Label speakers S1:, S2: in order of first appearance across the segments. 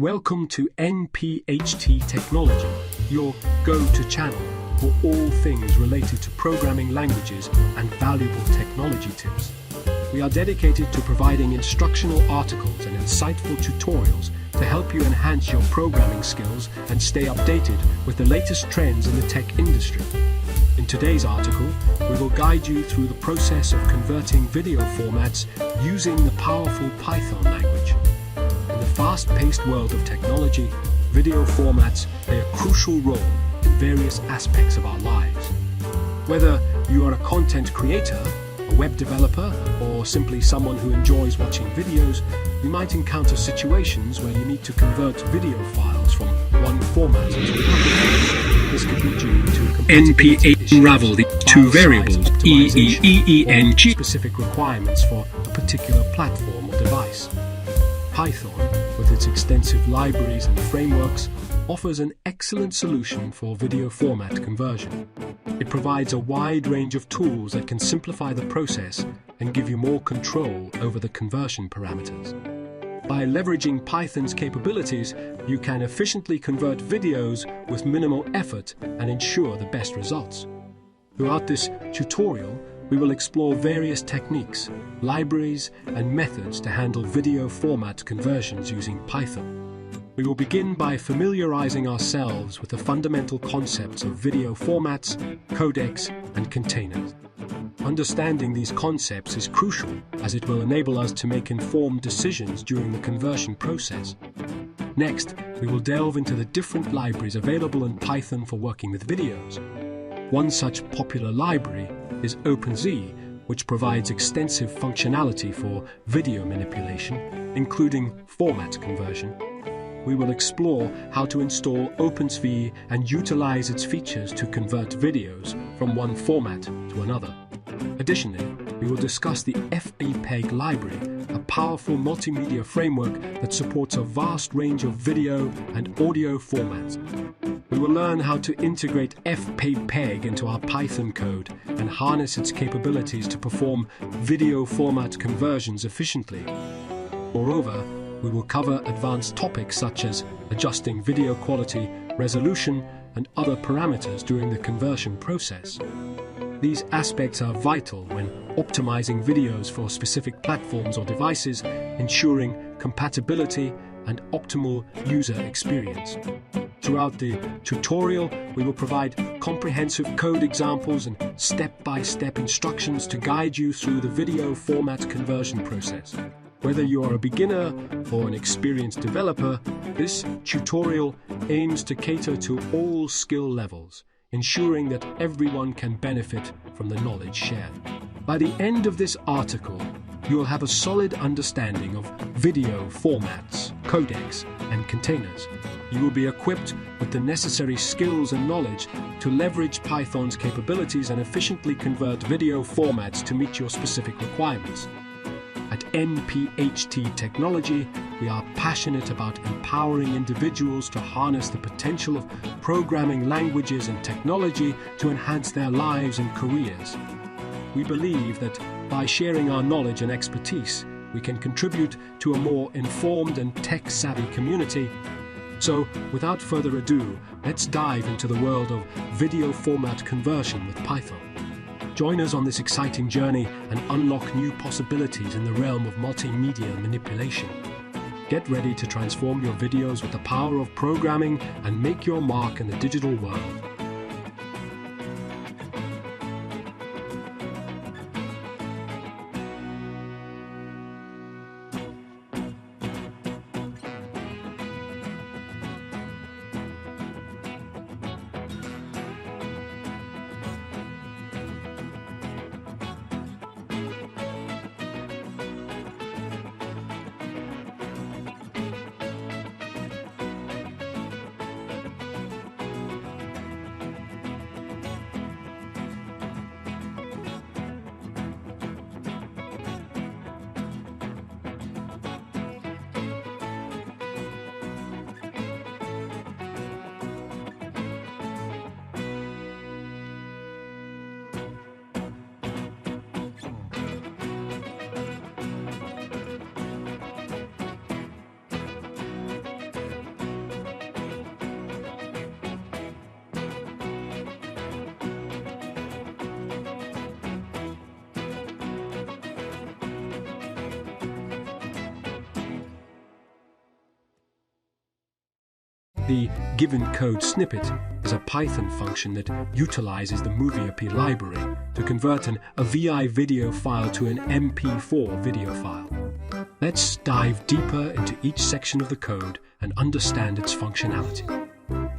S1: Welcome to NPHT Technology, your go-to channel for all things related to programming languages and valuable technology tips. We are dedicated to providing instructional articles and insightful tutorials to help you enhance your programming skills and stay updated with the latest trends in the tech industry. In today's article, we will guide you through the process of converting video formats using the powerful Python language. In the fast-paced world of technology, video formats play a crucial role in various aspects of our lives. Whether you are a content creator, a web developer, or simply someone who enjoys watching videos, you might encounter situations where you need to convert video files from one format to another. This could be due to
S2: NPHT unravel the two variables EEEENG
S1: specific requirements for a particular platform or device. Python, with its extensive libraries and frameworks, offers an excellent solution for video format conversion. It provides a wide range of tools that can simplify the process and give you more control over the conversion parameters. By leveraging Python's capabilities, you can efficiently convert videos with minimal effort and ensure the best results. Throughout this tutorial, we will explore various techniques, libraries, and methods to handle video format conversions using Python. We will begin by familiarizing ourselves with the fundamental concepts of video formats, codecs, and containers. Understanding these concepts is crucial, as it will enable us to make informed decisions during the conversion process. Next, we will delve into the different libraries available in Python for working with videos. One such popular library is OpenZ, which provides extensive functionality for video manipulation, including format conversion. We will explore how to install OpenSV and utilize its features to convert videos from one format to another. Additionally, we will discuss the FBPEG library, a powerful multimedia framework that supports a vast range of video and audio formats. We will learn how to integrate FBPEG into our Python code and harness its capabilities to perform video format conversions efficiently. Moreover, we will cover advanced topics such as adjusting video quality, resolution, and other parameters during the conversion process. These aspects are vital when optimizing videos for specific platforms or devices, ensuring compatibility and optimal user experience. Throughout the tutorial, we will provide comprehensive code examples and step-by-step instructions to guide you through the video format conversion process. Whether you are a beginner or an experienced developer, this tutorial aims to cater to all skill levels, ensuring that everyone can benefit from the knowledge shared. By the end of this article, you will have a solid understanding of video formats, codecs, and containers. You will be equipped with the necessary skills and knowledge to leverage Python's capabilities and efficiently convert video formats to meet your specific requirements. At NPHT Technology, we are passionate about empowering individuals to harness the potential of programming languages and technology to enhance their lives and careers. We believe that by sharing our knowledge and expertise, we can contribute to a more informed and tech-savvy community. So, without further ado, let's dive into the world of video format conversion with Python. Join us on this exciting journey and unlock new possibilities in the realm of multimedia manipulation. Get ready to transform your videos with the power of programming and make your mark in the digital world. The given code snippet is a Python function that utilizes the MovieAP library to convert a VI video file to an MP4 video file. Let's dive deeper into each section of the code and understand its functionality.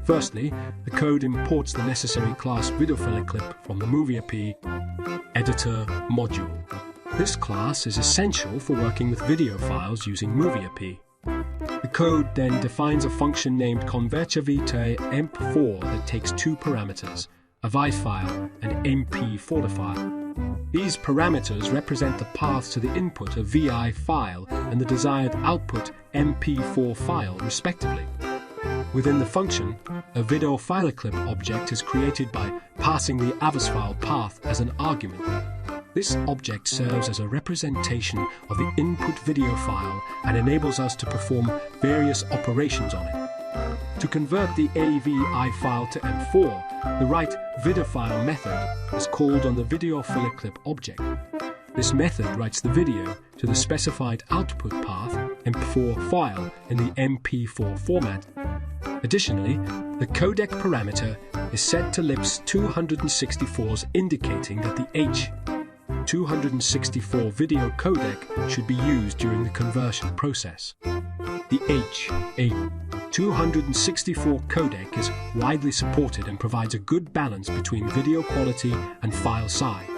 S1: Firstly, the code imports the necessary class VideoFileClip from the MovieAP editor module. This class is essential for working with video files using MovieAP. The code then defines a function named convertVita emp4 that takes two parameters, a VI file and MP folder file. These parameters represent the paths to the input of VI file and the desired output MP4 file, respectively. Within the function, a VideoFileClip object is created by passing the avsfile path as an argument. This object serves as a representation of the input video file and enables us to perform various operations on it. To convert the AVI file to M4, the writeVidFile method is called on the VideoFileClip object. This method writes the video to the specified output path MP4 file in the MP4 format. Additionally, the codec parameter is set to libs 264s, indicating that the H264 video codec should be used during the conversion process. The H264 codec is widely supported and provides a good balance between video quality and file size.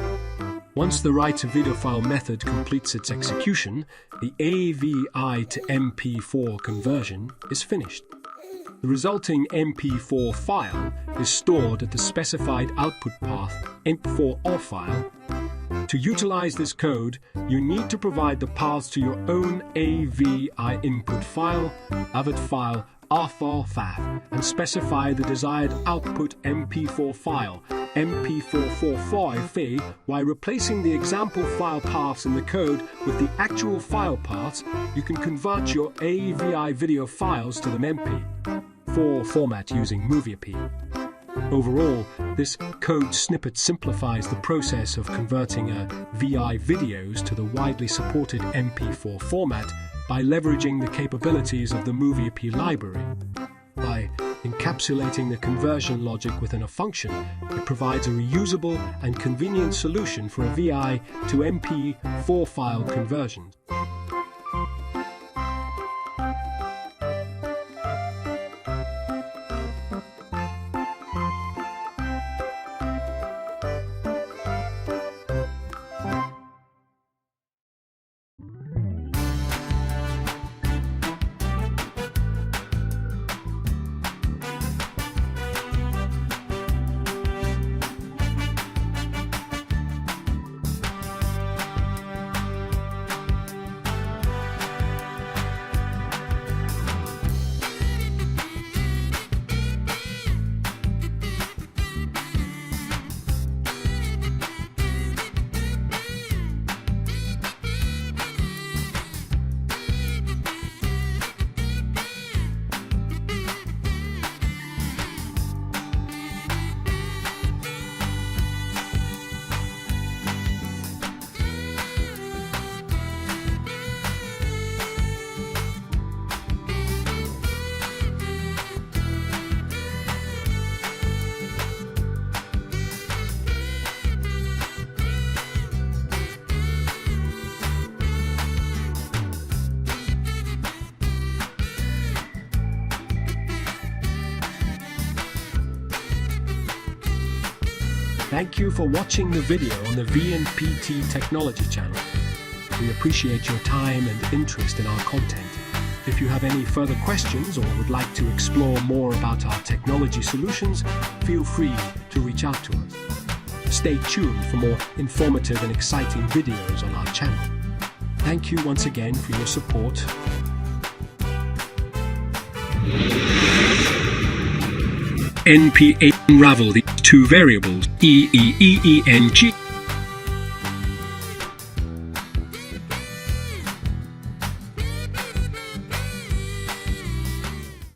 S1: Once the writeVidFile method completes its execution, the AVI to MP4 conversion is finished. The resulting MP4 file is stored at the specified output path emp4 file. To utilize this code, you need to provide the paths to your own AVI input file, AVID file, RFAR, and specify the desired output MP4 file, MP445, while replacing the example file paths in the code with the actual file paths. You can convert your AVI video files to the MP4 format using MovieAP. Overall, this code snippet simplifies the process of converting VI videos to the widely supported MP4 format by leveraging the capabilities of the MovieAP library. By encapsulating the conversion logic within a function, it provides a reusable and convenient solution for a VI to MP4 file conversion. Thank you for watching the video on the VNPT Technology channel. We appreciate your time and interest in our content. If you have any further questions or would like to explore more about our technology solutions, feel free to reach out to us. Stay tuned for more informative and exciting videos on our channel. Thank you once again for your support.
S2: NP8 unravel the two variables EEEENG